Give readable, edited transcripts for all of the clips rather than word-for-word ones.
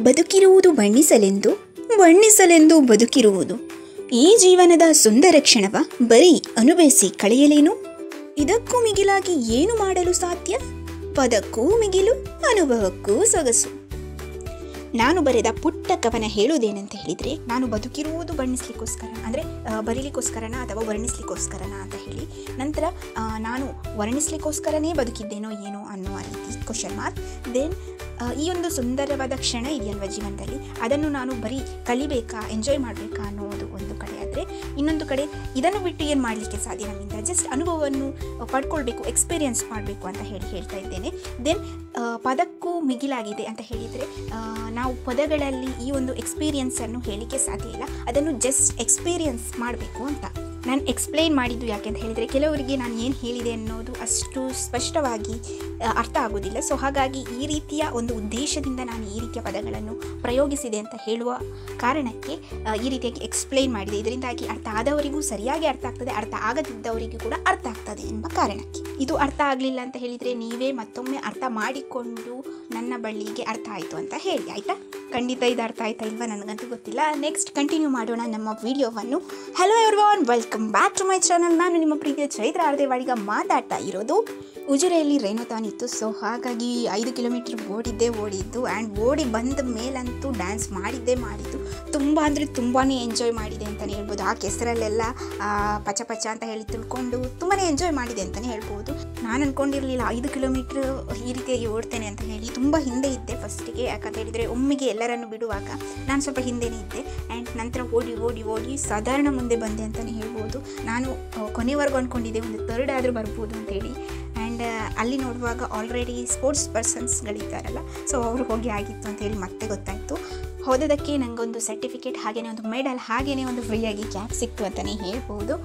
ಬದುಕಿರುವುದು ಬಣ್ಣಿಸಲೆಂದು, ಬಣ್ಣಿಸಲೆಂದು ಬದುಕಿರುವುದು. ಈ ಜೀವನದ ಸುಂದರ ಕ್ಷಣವ ಬರೀ ಅನುಭವಿಸಿ ಕಳೆಯಲೇನು? ಇದಕ್ಕೂ ಮಿಗಿಲಾಗಿ ಏನು ಮಾಡಲು ಸಾಧ್ಯ? ಪದಕ್ಕೂ ಮಿಗಿಲು, ಅನುಭವಕ್ಕೂ ಸೊಗಸು. ನಾನು ಬರೆದ ಪುಟ್ಟ ಕವನ ಹೇಳುವುದೇನಂತ ಹೇಳಿದರೆ, ನಾನು ಬದುಕಿರುವುದು ಬಣ್ಣಿಸ್ಲಿಕ್ಕೋಸ್ಕರ, ಅಂದರೆ ಬರೀಲಿಕ್ಕೋಸ್ಕರನ ಅಥವಾ ವರ್ಣಿಸ್ಲಿಕ್ಕೋಸ್ಕರನ ಅಂತ ಹೇಳಿ, ನಂತರ ನಾನು ವರ್ಣಿಸ್ಲಿಕ್ಕೋಸ್ಕರನೇ ಬದುಕಿದ್ದೇನೋ ಏನೋ ಅನ್ನುವ ರೀತಿ ಕ್ವಶನ್ ಮಾರ್ಕ್. ದೆನ್ ಈ ಒಂದು ಸುಂದರವಾದ ಕ್ಷಣ ಇದೆಯಲ್ವ ಜೀವನದಲ್ಲಿ, ಅದನ್ನು ನಾನು ಬರೀ ಕಲಿಬೇಕಾ, ಎಂಜಾಯ್ ಮಾಡಬೇಕಾ ಅನ್ನೋದು ಒಂದು ಕಡೆ ಆದರೆ, ಇನ್ನೊಂದು ಕಡೆ ಇದನ್ನು ಬಿಟ್ಟು ಏನು ಮಾಡಲಿಕ್ಕೆ ಸಾಧ್ಯ ನಮ್ಮಿಂದ, ಜಸ್ಟ್ ಅನುಭವವನ್ನು ಪಡ್ಕೊಳ್ಬೇಕು, ಎಕ್ಸ್ಪೀರಿಯನ್ಸ್ ಮಾಡಬೇಕು ಅಂತ ಹೇಳ್ತಾ ಇದ್ದೇನೆ. ದೆನ್ ಪದಕ್ಕೂ ಮಿಗಿಲಾಗಿದೆ ಅಂತ ಹೇಳಿದರೆ, ನಾವು ಪದಗಳಲ್ಲಿ ಈ ಒಂದು ಎಕ್ಸ್ಪೀರಿಯನ್ಸನ್ನು ಹೇಳಲಿಕ್ಕೆ ಸಾಧ್ಯ ಇಲ್ಲ, ಅದನ್ನು ಜಸ್ಟ್ ಎಕ್ಸ್ಪೀರಿಯನ್ಸ್ ಮಾಡಬೇಕು ಅಂತ ನಾನು ಎಕ್ಸ್ಪ್ಲೈನ್ ಮಾಡಿದ್ದು. ಯಾಕೆ ಅಂತ ಹೇಳಿದರೆ, ಕೆಲವರಿಗೆ ನಾನು ಏನು ಹೇಳಿದೆ ಅನ್ನೋದು ಅಷ್ಟು ಸ್ಪಷ್ಟವಾಗಿ ಅರ್ಥ ಆಗೋದಿಲ್ಲ. ಸೊ ಹಾಗಾಗಿ ಈ ರೀತಿಯ ಒಂದು ಉದ್ದೇಶದಿಂದ ನಾನು ಈ ರೀತಿಯ ಪದಗಳನ್ನು ಪ್ರಯೋಗಿಸಿದೆ ಅಂತ ಹೇಳುವ ಕಾರಣಕ್ಕೆ ಈ ರೀತಿಯಾಗಿ ಎಕ್ಸ್ಪ್ಲೈನ್ ಮಾಡಿದೆ. ಇದರಿಂದಾಗಿ ಅರ್ಥ ಆದವರಿಗೂ ಸರಿಯಾಗಿ ಅರ್ಥ ಆಗ್ತದೆ, ಅರ್ಥ ಆಗದಿದ್ದವರಿಗೂ ಕೂಡ ಅರ್ಥ ಆಗ್ತದೆ ಎಂಬ ಕಾರಣಕ್ಕೆ. ಇದು ಅರ್ಥ ಆಗಲಿಲ್ಲ ಅಂತ ಹೇಳಿದರೆ ನೀವೇ ಮತ್ತೊಮ್ಮೆ ಅರ್ಥ ಮಾಡಿಕೊಂಡು ನನ್ನ ಬಳಿಗೆ ಅರ್ಥ ಆಯಿತು ಅಂತ ಹೇಳಿ, ಆಯಿತಾ? ಖಂಡಿತ ಇದು ಅರ್ಥ ಆಯ್ತಾ ಇಲ್ವಾ ನನಗಂತೂ ಗೊತ್ತಿಲ್ಲ. ನೆಕ್ಸ್ಟ್ ಕಂಟಿನ್ಯೂ ಮಾಡೋಣ ನಮ್ಮ ವಿಡಿಯೋವನ್ನು. Hello everyone, welcome back to my channel. ನಾನು ನಿಮ್ಮ ಪ್ರೀತಿಯ ಚೈತ್ರ ಆರ್ದೇವಾಡಿಗ ಮಾತಾಡ್ತಾ ಇರೋದು. ಉಜಿರೆಯಲ್ಲಿ ರೇಣುತಾನ್ ಇತ್ತು. ಸೊ ಹಾಗಾಗಿ 5 ಕಿಲೋಮೀಟರ್ ಓಡಿದ್ದು ಆ್ಯಂಡ್ ಓಡಿ ಬಂದ ಮೇಲಂತೂ ಡ್ಯಾನ್ಸ್ ಮಾಡಿದ್ದು ತುಂಬ ಅಂದರೆ ತುಂಬಾ ಎಂಜಾಯ್ ಮಾಡಿದೆ ಅಂತಲೇ ಹೇಳ್ಬೋದು. ಆ ಕೆಸರಲ್ಲೆಲ್ಲ ಪಚ ಪಚ ಅಂತ ಹೇಳಿ ತಿಳ್ಕೊಂಡು ತುಂಬಾ ಎಂಜಾಯ್ ಮಾಡಿದೆ ಅಂತಲೇ ಹೇಳ್ಬೋದು. ನಾನು ಅಂದ್ಕೊಂಡಿರಲಿಲ್ಲ 5 ಕಿಲೋಮೀಟ್ರ್ ಈ ರೀತಿಯಾಗಿ ಓಡ್ತೇನೆ ಅಂತ ಹೇಳಿ. ತುಂಬ ಹಿಂದೆ ಇದ್ದೆ ಫಸ್ಟಿಗೆ, ಯಾಕಂತ ಹೇಳಿದರೆ ಒಮ್ಮೆಗೆ ಎಲ್ಲರನ್ನು ಬಿಡುವಾಗ ನಾನು ಸ್ವಲ್ಪ ಹಿಂದೆನೇ ಇದ್ದೆ. ಆ್ಯಂಡ್ ನಂತರ ಓಡಿ ಸಾಧಾರಣ ಮುಂದೆ ಬಂದೆ ಅಂತಲೇ ಹೇಳ್ಬೋದು. ನಾನು ಕೊನೆವರೆಗೂ ಅಂದ್ಕೊಂಡಿದ್ದೆ ಒಂದು 3rd ಆದರೂ ಬರ್ಬೋದು ಅಂತೇಳಿ. ಆ್ಯಂಡ್ ಅಲ್ಲಿ ನೋಡುವಾಗ ಆಲ್ರೆಡಿ ಸ್ಪೋರ್ಟ್ಸ್ ಪರ್ಸನ್ಸ್ಗಳಿದ್ದಾರಲ್ಲ, ಸೊ ಅವರು ಹೋಗಿ ಆಗಿತ್ತು ಅಂತೇಳಿ ಮತ್ತೆ ಗೊತ್ತಾಯಿತು. ಹೋದದಕ್ಕೆ ನನಗೊಂದು ಸರ್ಟಿಫಿಕೇಟ್, ಹಾಗೆಯೇ ಒಂದು ಮೆಡಲ್, ಹಾಗೆಯೇ ಒಂದು ಫ್ರೀಯಾಗಿ ಕ್ಯಾಪ್ ಸಿಕ್ತು ಅಂತಲೇ ಹೇಳ್ಬೋದು.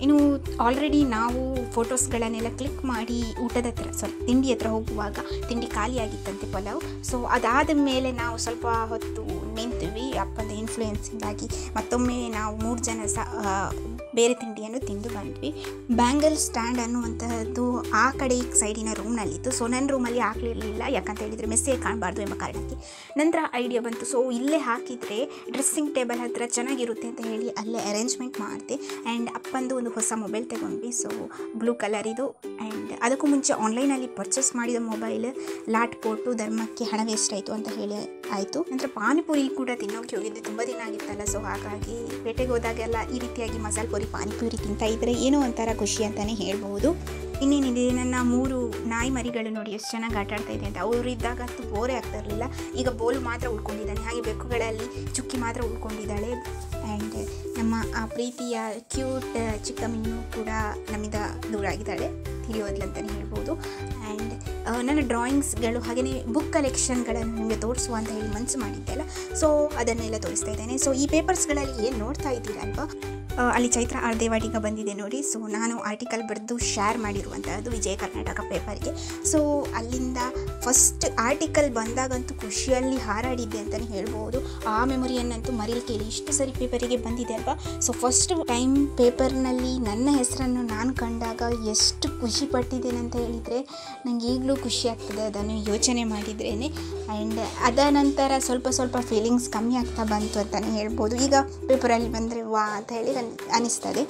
ಇನ್ನು ಆಲ್ರೆಡಿ ನಾವು ಫೋಟೋಸ್ಗಳನ್ನೆಲ್ಲ ಕ್ಲಿಕ್ ಮಾಡಿ ತಿಂಡಿ ಹತ್ರ ಹೋಗುವಾಗ ತಿಂಡಿ ಖಾಲಿಯಾಗಿತ್ತಂತೆ, ಪಲಾವ್. ಸೊ ಅದಾದ ಮೇಲೆ ನಾವು ಸ್ವಲ್ಪ ಹೊತ್ತು ನಿಂತ್ವಿ. ಅಪ್ಪನ ಇನ್ಫ್ಲೂಯೆನ್ಸಿಂದಾಗಿ ಮತ್ತೊಮ್ಮೆ ನಾವು 3 ಜನ ಬೇರೆ ತಿಂಡಿಯನ್ನು ತಿಂದು ಬಂದ್ವಿ. ಬ್ಯಾಂಗಲ್ ಸ್ಟ್ಯಾಂಡ್ ಅನ್ನುವಂತಹದ್ದು ಆ ಕಡೆ ಸೈಡಿನ ರೂಮ್ನಲ್ಲಿತ್ತು. ಸೊ ನನ್ನ ರೂಮಲ್ಲಿ ಹಾಕಲಿರಲಿಲ್ಲ, ಯಾಕಂತ ಹೇಳಿದರೆ ಮೆಸ್ಸೇ ಕಾಣಬಾರ್ದು ಎಂಬ ಕಾರಣಕ್ಕೆ. ನಂತರ ಐಡಿಯಾ ಬಂತು, ಸೊ ಇಲ್ಲೇ ಹಾಕಿದರೆ ಡ್ರೆಸ್ಸಿಂಗ್ ಟೇಬಲ್ ಹತ್ತಿರ ಚೆನ್ನಾಗಿರುತ್ತೆ ಅಂತ ಹೇಳಿ ಅಲ್ಲೇ ಅರೇಂಜ್ಮೆಂಟ್ ಮಾಡಿದೆ. ಆ್ಯಂಡ್ ಅಪ್ಪಂದು ಒಂದು ಹೊಸ ಮೊಬೈಲ್ ತಗೊಂಡ್ವಿ, ಸೊ ಬ್ಲೂ ಕಲರ್ ಇದು. ಆ್ಯಂಡ್ ಅದಕ್ಕೂ ಮುಂಚೆ ಆನ್ಲೈನಲ್ಲಿ ಪರ್ಚೇಸ್ ಮಾಡಿದ ಮೊಬೈಲ್ ಲಾಟ್ ಕೊಟ್ಟು ಧರ್ಮಕ್ಕೆ ಹಣ ವೇಸ್ಟ್ ಆಯಿತು ಅಂತ ಹೇಳಿ ಆಯಿತು. ನಂತರ ಪಾನಿಪುರಿ ಕೂಡ ತಿನ್ನೋಕ್ಕೆ ಹೋಗಿದ್ದೆ, ತುಂಬ ದಿನ ಆಗಿತ್ತಲ್ಲ. ಸೊ ಹಾಗಾಗಿ ಪೇಟೆಗೆ ಹೋದಾಗೆಲ್ಲ ಈ ರೀತಿಯಾಗಿ ಮಸಾಲೆ ಪುರಿ, ಪಾನಿಪುರಿ ತಿಂತಾ ಇದ್ದರೆ ಏನೋ ಒಂಥರ ಖುಷಿ ಅಂತಲೇ ಹೇಳ್ಬೋದು. ಇನ್ನೇನಿದೆ, ನನ್ನ 3 ನಾಯಿ ಮರಿಗಳು ನೋಡಿ ಎಷ್ಟು ಚೆನ್ನಾಗಿ ಆಟ ಆಡ್ತಾ ಇದೆ ಅಂತ. ಅವರು ಇದ್ದಾಗ ಅಂತೂ ಬೋರೇ ಆಗ್ತಾ ಇರಲಿಲ್ಲ. ಈಗ ಬೋಲು ಮಾತ್ರ ಉಳ್ಕೊಂಡಿದ್ದಾನೆ, ಹಾಗೆ ಬೆಕ್ಕುಗಳಲ್ಲಿ ಚುಕ್ಕಿ ಮಾತ್ರ ಉಳ್ಕೊಂಡಿದ್ದಾಳೆ. ಆ್ಯಂಡ್ ನಮ್ಮ ಆ ಪ್ರೀತಿಯ ಕ್ಯೂಟ್ ಚಿಕ್ಕ ಮಿನ್ನು ಕೂಡ ನಮ್ಮಿಂದ ದೂರ ಆಗಿದ್ದಾಳೆ, ತಿಳಿಯೋದ್ಲು ಅಂತಲೇ ಹೇಳ್ಬೋದು. ಆ್ಯಂಡ್ ನನ್ನ ಡ್ರಾಯಿಂಗ್ಸ್ಗಳು ಹಾಗೆಯೇ ಬುಕ್ ಕಲೆಕ್ಷನ್ಗಳನ್ನು ನಿಮಗೆ ತೋರಿಸುವ ಅಂತ ಹೇಳಿ ಮನಸ್ಸು ಮಾಡಿದ್ದೆಲ್ಲ, ಸೊ ಅದನ್ನೆಲ್ಲ ತೋರಿಸ್ತಾ ಇದ್ದೇನೆ. ಸೊ ಈ ಪೇಪರ್ಸ್ಗಳಲ್ಲಿ ಏನು ನೋಡ್ತಾ ಇದ್ದೀರಲ್ವಾ, ಅಲ್ಲಿ ಚೈತ್ರ ಆರ್ದೇವಾಡಿಗ ಬಂದಿದೆ ನೋಡಿ. ಸೊ ನಾನು ಆರ್ಟಿಕಲ್ ಬರೆದು ಶೇರ್ ಮಾಡಿರುವಂಥದ್ದು ವಿಜಯ ಕರ್ನಾಟಕ ಪೇಪರ್ಗೆ. ಸೊ ಅಲ್ಲಿಂದ ಫಸ್ಟ್ ಆರ್ಟಿಕಲ್ ಬಂದಾಗಂತೂ ಖುಷಿಯಲ್ಲಿ ಹಾರಾಡಿದ್ದೆ ಅಂತಲೇ ಹೇಳ್ಬೋದು. ಆ ಮೆಮೊರಿಯನ್ನಂತೂ ಮರೀಲಿಕ್ಕೆ ಇಷ್ಟು ಸರಿ ಪೇಪರಿಗೆ ಬಂದಿದೆ ಅಲ್ವಾ. ಸೊ ಫಸ್ಟ್ ಟೈಮ್ ಪೇಪರ್ನಲ್ಲಿ ನನ್ನ ಹೆಸರನ್ನು ನಾನು ಕಂಡಾಗ ಎಷ್ಟು ಖುಷಿ ಪಟ್ಟಿದ್ದೇನೆ ಅಂತ ಹೇಳಿದರೆ ನನಗೆ ಈಗಲೂ ಖುಷಿ ಆಗ್ತದೆ ಅದನ್ನು ಯೋಚನೆ ಮಾಡಿದ್ರೇ. ಆ್ಯಂಡ್ ಅದ ನಂತರ ಸ್ವಲ್ಪ ಫೀಲಿಂಗ್ಸ್ ಕಮ್ಮಿ ಆಗ್ತಾ ಬಂತು ಅಂತಲೇ ಹೇಳ್ಬೋದು. ಈಗ ಪೇಪರಲ್ಲಿ ಬಂದರೆ ವಾ ಅಂತ ಹೇಳಿ ಅನಿಸ್ತದೆ.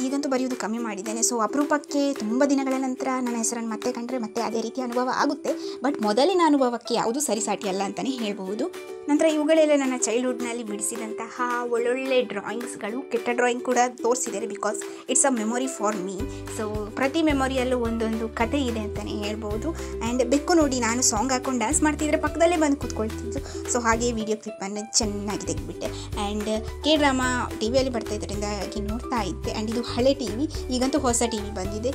ಈಗಂತೂ ಬರೆಯೋದು ಕಮ್ಮಿ ಮಾಡಿದ್ದೇನೆ. ಸೊ ಅಪರೂಪಕ್ಕೆ ತುಂಬ ದಿನಗಳ ನಂತರ ನನ್ನ ಹೆಸರನ್ನು ಮತ್ತೆ ಕಂಡ್ರೆ ಮತ್ತೆ ಅದೇ ರೀತಿಯ ಅನುಭವ ಆಗುತ್ತೆ. ಬಟ್ ಮೊದಲಿನ ಅನುಭವಕ್ಕೆ ಯಾವುದೂ ಸರಿಸಾಟಿ ಅಲ್ಲ ಅಂತಲೇ ಹೇಳ್ಬೋದು. ನಂತರ ಇವುಗಳೆಲ್ಲ ನನ್ನ ಚೈಲ್ಡ್ಹುಡ್ನಲ್ಲಿ ಬಿಡಿಸಿದಂತಹ ಒಳ್ಳೊಳ್ಳೆ ಡ್ರಾಯಿಂಗ್ಸ್ಗಳು. ಕೆಟ್ಟ ಡ್ರಾಯಿಂಗ್ ಕೂಡ ತೋರಿಸಿದ್ದಾರೆ, because it's a memory for me. So ಪ್ರತಿ ಮೆಮೊರಿಯಲ್ಲೂ ಒಂದೊಂದು ಕತೆ ಇದೆ ಅಂತಲೇ ಹೇಳ್ಬೋದು. ಆ್ಯಂಡ್ ಬೆಕ್ಕು ನೋಡಿ, ನಾನು ಸಾಂಗ್ ಹಾಕೊಂಡು ಡ್ಯಾನ್ಸ್ ಮಾಡ್ತಿದ್ರೆ ಪಕ್ಕದಲ್ಲೇ ಬಂದು ಕೂತ್ಕೊಳ್ತಿದ್ದು. ಸೊ ಹಾಗೆ ವಿಡಿಯೋ ಕ್ಲಿಪ್ಪನ್ನು ಚೆನ್ನಾಗಿ ತೆಗೆದುಬಿಟ್ಟೆ. ಆ್ಯಂಡ್ ಕೆ ಡ್ರಾಮಾ ಟಿ ವಿಯಲ್ಲಿ ಬರ್ತಾ ಇದ್ದರಿಂದಾಗಿ ನೋಡ್ತಾ ಇದ್ದೆ. ಆ್ಯಂಡ್ ಇದು ಹಳೆ ಟಿ ವಿ, ಈಗಂತೂ ಹೊಸ ಟಿ ವಿ ಬಂದಿದೆ.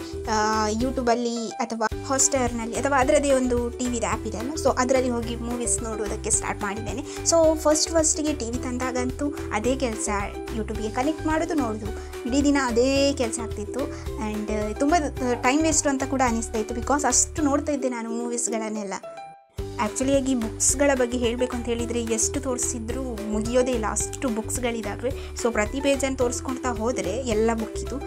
ಯೂಟ್ಯೂಬಲ್ಲಿ ಅಥವಾ ಹಾಟ್‌ಸ್ಟಾರ್ನಲ್ಲಿ ಅಥವಾ ಅದರದೇ ಒಂದು ಟಿ ವಿದ ಆ್ಯಪ್ ಇದೆ ಅಲ್ಲ, ಸೊ ಅದರಲ್ಲಿ ಹೋಗಿ ಮೂವೀಸ್ ನೋಡೋದಕ್ಕೆ ಸ್ಟಾರ್ಟ್ ಮಾಡಿದ್ದೇನೆ. ಸೊ ಫಸ್ಟಿಗೆ ಟಿ ವಿ ತಂದಾಗಂತೂ ಅದೇ ಕೆಲಸ, ಯೂಟ್ಯೂಬಿಗೆ ಕನೆಕ್ಟ್ ಮಾಡೋದು, ನೋಡೋದು, ಇಡೀ ದಿನ ಅದೇ ಕೆಲಸ ಆಗ್ತಿತ್ತು. ಆ್ಯಂಡ್ ತುಂಬ ಟೈಮ್ ವೇಸ್ಟು ಅಂತ ಕೂಡ ಅನಿಸ್ತಾ ಇತ್ತು, ಬಿಕಾಸ್ ಅಷ್ಟು ನೋಡ್ತಾ ಇದ್ದೆ ನಾನು ಮೂವೀಸ್ಗಳನ್ನೆಲ್ಲ. ಆ್ಯಕ್ಚುಲಿಯಾಗಿ ಬುಕ್ಸ್ಗಳ ಬಗ್ಗೆ ಹೇಳಬೇಕು ಅಂತ ಹೇಳಿದರೆ ಎಷ್ಟು ತೋರಿಸಿದ್ರು ಮುಗಿಯೋದೇ ಇಲ್ಲ, ಅಷ್ಟು ಬುಕ್ಸ್ಗಳಿದ್ದಾವೆ. ಸೊ ಪ್ರತಿ ಪೇಜನ್ನು ತೋರಿಸ್ಕೊಳ್ತಾ ಹೋದರೆ ಎಲ್ಲ ಬುಕ್ ಇದು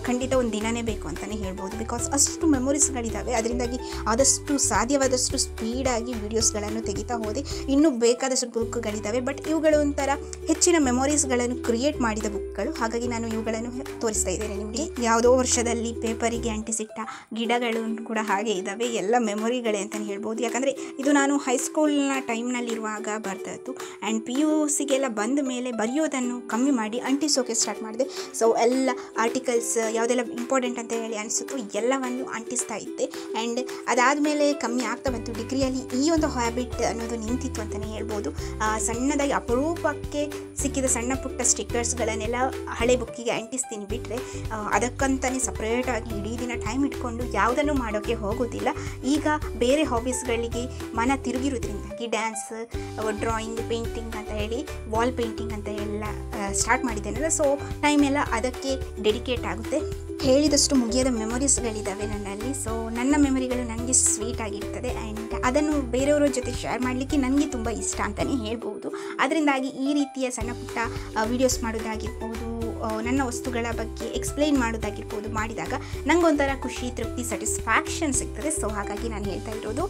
ಖಂಡಿತ ಒಂದು ದಿನವೇ ಬೇಕು ಅಂತಲೇ ಹೇಳ್ಬೋದು. ಬಿಕಾಸ್ ಅಷ್ಟು ಮೆಮೊರೀಸ್ಗಳಿದ್ದಾವೆ. ಅದರಿಂದಾಗಿ ಆದಷ್ಟು ಸಾಧ್ಯವಾದಷ್ಟು ಸ್ಪೀಡಾಗಿ ವೀಡಿಯೋಸ್ಗಳನ್ನು ತೆಗಿತಾ ಹೋದೆ. ಇನ್ನೂ ಬೇಕಾದಷ್ಟು ಬುಕ್ಗಳಿದ್ದಾವೆ, ಬಟ್ ಇವುಗಳು ಒಂಥರ ಹೆಚ್ಚಿನ ಮೆಮೊರೀಸ್ಗಳನ್ನು ಕ್ರಿಯೇಟ್ ಮಾಡಿದ ಬುಕ್ಗಳು. ಹಾಗಾಗಿ ನಾನು ಇವುಗಳನ್ನು ತೋರಿಸ್ತಾ ಇದ್ದೇನೆ ನಿಮಗೆ. ಯಾವುದೋ ವರ್ಷದಲ್ಲಿ ಪೇಪರಿಗೆ ಅಂಟಿಸಿಟ್ಟ ಗಿಡಗಳು ಕೂಡ ಹಾಗೆ ಇದ್ದಾವೆ. ಎಲ್ಲ ಮೆಮೊರಿಗಳೇ ಅಂತಲೇ ಹೇಳ್ಬೋದು. ಯಾಕಂದರೆ ಇದು ನಾನು ಹೈಸ್ಕೂಲ್ನ ಟೈಮ್ನಲ್ಲಿರುವಾಗ ಬರ್ತಾಯಿತ್ತು. ಆ್ಯಂಡ್ PUCಗೆಲ್ಲ ಬಂದ ಮೇಲೆ ಬರೆಯೋದನ್ನು ಕಮ್ಮಿ ಮಾಡಿ ಅಂಟಿಸೋಕೆ ಸ್ಟಾರ್ಟ್ ಮಾಡಿದೆ. ಸೊ ಎಲ್ಲ ಆರ್ಟಿಕಲ್ಸ್ ಯಾವುದೆಲ್ಲ ಇಂಪಾರ್ಟೆಂಟ್ ಅಂತ ಹೇಳಿ ಅನಿಸುತ್ತೋ ಎಲ್ಲವನ್ನು ಅಂಟಿಸ್ತಾ ಇದ್ದೆ. ಆ್ಯಂಡ್ ಅದಾದಮೇಲೆ ಕಮ್ಮಿ ಆಗ್ತಾ ಬಂತು. ಡಿಗ್ರಿಯಲ್ಲಿ ಈ ಒಂದು ಹ್ಯಾಬಿಟ್ ಅನ್ನೋದು ನಿಂತಿತ್ತು ಅಂತಲೇ ಹೇಳ್ಬೋದು. ಸಣ್ಣದಾಗಿ ಅಪರೂಪಕ್ಕೆ ಸಿಕ್ಕಿದ ಸಣ್ಣ ಪುಟ್ಟ ಸ್ಟಿಕ್ಕರ್ಸ್ಗಳನ್ನೆಲ್ಲ ಹಳೆ ಬುಕ್ಕಿಗೆ ಅಂಟಿಸ್ತೀನಿ. ಬಿಟ್ಟರೆ ಅದಕ್ಕಂತಲೇ ಸಪ್ರೇಟಾಗಿ ಇಡೀ ದಿನ ಟೈಮ್ ಇಟ್ಕೊಂಡು ಯಾವುದನ್ನು ಮಾಡೋಕ್ಕೆ ಹೋಗೋದಿಲ್ಲ. ಈಗ ಬೇರೆ ಹಾಬೀಸ್ಗಳಿಗೆ ಮನ ತಿರುಗಿರೋದ್ರಿಂದಾಗಿ ಡ್ಯಾನ್ಸ್, ಡ್ರಾಯಿಂಗ್, ಪೇಂಟಿಂಗ್ ಅಂತ ಹೇಳಿ ವಾಲ್ ಪೇಂಟಿಂಗ್ ಅಂತ ಎಲ್ಲ ಸ್ಟಾರ್ಟ್ ಮಾಡಿದ್ದೇನಲ್ಲ. ಸೊ ಟೈಮ್ ಎಲ್ಲ ಅದಕ್ಕೆ ಡೆಡಿಕೇಟ್ ಆಗುತ್ತೆ. ಹೇಳಿದಷ್ಟು ಮುಗಿಯದ ಮೆಮೊರೀಸ್ಗಳಿದ್ದಾವೆ ನನ್ನಲ್ಲಿ. ಸೊ ನನ್ನ ಮೆಮೊರಿಗಳು ನನಗೆ ಸ್ವೀಟ್ ಆಗಿರ್ತದೆ ಆ್ಯಂಡ್ ಅದನ್ನು ಬೇರೆಯವರ ಜೊತೆ ಶೇರ್ ಮಾಡಲಿಕ್ಕೆ ನನಗೆ ತುಂಬ ಇಷ್ಟ ಅಂತಲೇ ಹೇಳ್ಬೋದು. ಅದರಿಂದಾಗಿ ಈ ರೀತಿಯ ಸಣ್ಣ ಪುಟ್ಟ ವೀಡಿಯೋಸ್ ಮಾಡೋದಾಗಿರ್ಬೋದು, ನನ್ನ ವಸ್ತುಗಳ ಬಗ್ಗೆ ಎಕ್ಸ್ಪ್ಲೈನ್ ಮಾಡೋದಾಗಿರ್ಬೋದು ಮಾಡಿದಾಗ ನನಗೊಂಥರ ಖುಷಿ, ತೃಪ್ತಿ, ಸ್ಯಾಟಿಸ್ಫ್ಯಾಕ್ಷನ್ ಸಿಗ್ತದೆ. ಸೊ ಹಾಗಾಗಿ ನಾನು ಹೇಳ್ತಾ ಇರೋದು,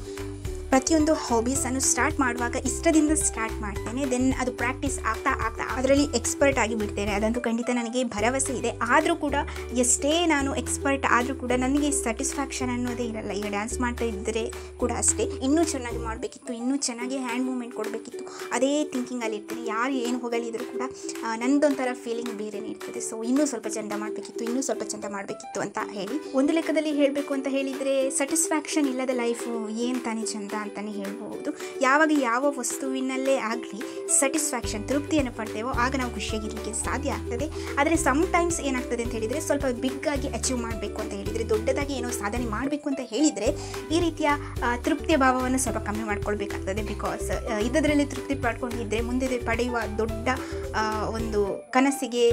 ಪ್ರತಿಯೊಂದು ಹಾಬೀಸನ್ನು ಸ್ಟಾರ್ಟ್ ಮಾಡುವಾಗ ಇಷ್ಟದಿಂದ ಸ್ಟಾರ್ಟ್ ಮಾಡ್ತೇನೆ. ದೆನ್ ಅದು ಪ್ರಾಕ್ಟೀಸ್ ಆಗ್ತಾ ಆಗ್ತಾ ಅದರಲ್ಲಿ ಎಕ್ಸ್ಪರ್ಟ್ ಆಗಿ ಬಿಡ್ತೇನೆ. ಅದಂತೂ ಖಂಡಿತ ನನಗೆ ಭರವಸೆ ಇದೆ. ಆದರೂ ಕೂಡ ಎಷ್ಟೇ ನಾನು ಎಕ್ಸ್ಪರ್ಟ್ ಆದರೂ ಕೂಡ ನನಗೆ ಸ್ಯಾಟಿಸ್ಫ್ಯಾಕ್ಷನ್ ಅನ್ನೋದೇ ಇರಲ್ಲ. ಈಗ ಡ್ಯಾನ್ಸ್ ಮಾಡ್ತಾ ಇದ್ದರೆ ಕೂಡ ಅಷ್ಟೇ, ಇನ್ನೂ ಚೆನ್ನಾಗಿ ಮಾಡಬೇಕಿತ್ತು, ಇನ್ನೂ ಚೆನ್ನಾಗಿ ಹ್ಯಾಂಡ್ ಮೂವ್ಮೆಂಟ್ ಕೊಡಬೇಕಿತ್ತು, ಅದೇ ಥಿಂಕಿಂಗಲ್ಲಿ ಇರ್ತೇನೆ. ಯಾರು ಏನು ಹೊಗಳಿದ್ರು ಕೂಡ ನನ್ನದೊಂಥರ ಫೀಲಿಂಗ್ ಬೇರೆನೇ ಇರ್ತದೆ. ಸೊ ಇನ್ನೂ ಸ್ವಲ್ಪ ಚೆಂದ ಮಾಡಬೇಕಿತ್ತು, ಇನ್ನೂ ಸ್ವಲ್ಪ ಚೆಂದ ಮಾಡಬೇಕಿತ್ತು ಅಂತ ಹೇಳಿ ಒಂದು ಲೆಕ್ಕದಲ್ಲಿ ಹೇಳಬೇಕು ಅಂತ ಹೇಳಿದರೆ ಸ್ಯಾಟಿಸ್ಫ್ಯಾಕ್ಷನ್ ಇಲ್ಲದ ಲೈಫು ಏನು ತಾನೇ ಚೆಂದ ಅಂತಲೇ ಹೇಳ್ಬೋದು. ಯಾವಾಗ ಯಾವ ವಸ್ತುವಿನಲ್ಲೇ ಆಗಲಿ ಸ್ಯಾಟಿಸ್ಫ್ಯಾಕ್ಷನ್, ತೃಪ್ತಿಯನ್ನು ಪಡ್ತೇವೋ ಆಗ ನಾವು ಖುಷಿಯಾಗಿರಲಿಕ್ಕೆ ಸಾಧ್ಯ ಆಗ್ತದೆ. ಆದರೆ ಸಮ್ಟೈಮ್ಸ್ ಏನಾಗ್ತದೆ ಅಂತ ಹೇಳಿದರೆ, ಸ್ವಲ್ಪ ಬಿಗ್ಗಾಗಿ ಅಚೀವ್ ಮಾಡಬೇಕು ಅಂತ ಹೇಳಿದರೆ, ದೊಡ್ಡದಾಗಿ ಏನೋ ಸಾಧನೆ ಮಾಡಬೇಕು ಅಂತ ಹೇಳಿದರೆ ಈ ರೀತಿಯ ತೃಪ್ತಿಯ ಭಾವವನ್ನು ಸ್ವಲ್ಪ ಕಮ್ಮಿ ಮಾಡ್ಕೊಳ್ಬೇಕಾಗ್ತದೆ. ಬಿಕಾಸ್ ಇದರಲ್ಲಿ ತೃಪ್ತಿ ಪಡ್ಕೊಂಡಿದ್ದರೆ ಮುಂದೆ ಪಡೆಯುವ ದೊಡ್ಡ ಒಂದು ಕನಸಿಗೆ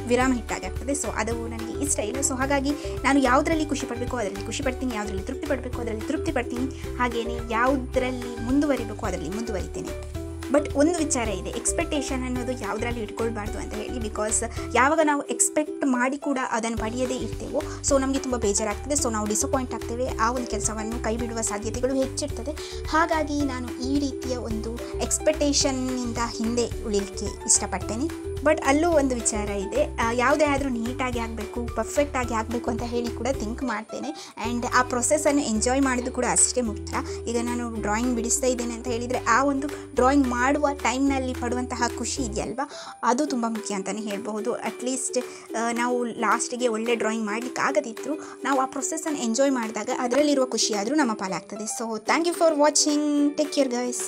ವಿರಾಮ ಹಿಟ್ಟಾಗ್ತದೆ. ಸೊ ಅದು ನನಗೆ ಇಷ್ಟ ಇಲ್ಲ. ಸೊ ಹಾಗಾಗಿ ನಾನು ಯಾವುದರಲ್ಲಿ ಖುಷಿ ಪಡಬೇಕು ಅದರಲ್ಲಿ ಖುಷಿ ಪಡ್ತೀನಿ, ಯಾವುದರಲ್ಲಿ ತೃಪ್ತಿ ಪಡಬೇಕು ಅದರಲ್ಲಿ ತೃಪ್ತಿ ಪಡ್ತೀನಿ, ಹಾಗೆಯೇ ಯಾವುದರಲ್ಲಿ ಮುಂದುವರಿಬೇಕು ಅದರಲ್ಲಿ ಮುಂದುವರಿತೇನೆ. ಬಟ್ ಒಂದು ವಿಚಾರ ಇದೆ, ಎಕ್ಸ್ಪೆಕ್ಟೇಷನ್ ಅನ್ನೋದು ಯಾವುದರಲ್ಲಿ ಇಟ್ಕೊಳ್ಬಾರ್ದು ಅಂತ ಹೇಳಿ. ಬಿಕಾಸ್ ಯಾವಾಗ ನಾವು ಎಕ್ಸ್ಪೆಕ್ಟ್ ಮಾಡಿ ಕೂಡ ಅದನ್ನು ಪಡೆಯದೇ ಇರ್ತೇವೋ ಸೊ ನಮಗೆ ತುಂಬ ಬೇಜಾರಾಗ್ತದೆ. ಸೊ ನಾವು ಡಿಸಪಾಯಿಂಟ್ ಆಗ್ತೇವೆ, ಆ ಒಂದು ಕೆಲಸವನ್ನು ಕೈ ಬಿಡುವ ಸಾಧ್ಯತೆಗಳು ಹೆಚ್ಚಿರ್ತದೆ. ಹಾಗಾಗಿ ನಾನು ಈ ರೀತಿಯ ಒಂದು ಎಕ್ಸ್ಪೆಕ್ಟೇಷನ್ನಿಂದ ಹಿಂದೆ ಉಳಿಲಿಕ್ಕೆ ಇಷ್ಟಪಡ್ತೇನೆ. ಬಟ್ ಅಲ್ಲೂ ಒಂದು ವಿಚಾರ ಇದೆ, ಯಾವುದೇ ಆದರೂ ನೀಟಾಗಿ ಆಗಬೇಕು, ಪರ್ಫೆಕ್ಟಾಗಿ ಆಗಬೇಕು ಅಂತ ಹೇಳಿ ಕೂಡ ಥಿಂಕ್ ಮಾಡ್ತೇನೆ. ಆ್ಯಂಡ್ ಆ ಪ್ರೊಸೆಸನ್ನು ಎಂಜಾಯ್ ಮಾಡೋದು ಕೂಡ ಅಷ್ಟೇ ಮುಖ್ಯ. ಈಗ ನಾನು ಡ್ರಾಯಿಂಗ್ ಬಿಡಿಸ್ತಾ ಇದ್ದೇನೆ ಅಂತ ಹೇಳಿದರೆ ಆ ಒಂದು ಡ್ರಾಯಿಂಗ್ ಮಾಡುವ ಟೈಮ್ನಲ್ಲಿ ಪಡುವಂತಹ ಖುಷಿ ಇದೆಯಲ್ವ, ಅದು ತುಂಬ ಮುಖ್ಯ ಅಂತಲೇ ಹೇಳ್ಬಹುದು. ಅಟ್ಲೀಸ್ಟ್ ನಾವು ಲಾಸ್ಟಿಗೆ ಒಳ್ಳೆ ಡ್ರಾಯಿಂಗ್ ಮಾಡಲಿಕ್ಕೆ ಆಗದಿದ್ದರೂ ನಾವು ಆ ಪ್ರೊಸೆಸನ್ನು ಎಂಜಾಯ್ ಮಾಡಿದಾಗ ಅದರಲ್ಲಿರುವ ಖುಷಿ ಆದರೂ ನಮ್ಮ ಪಾಲಾಗ್ತದೆ. So thank you for watching. Take care guys.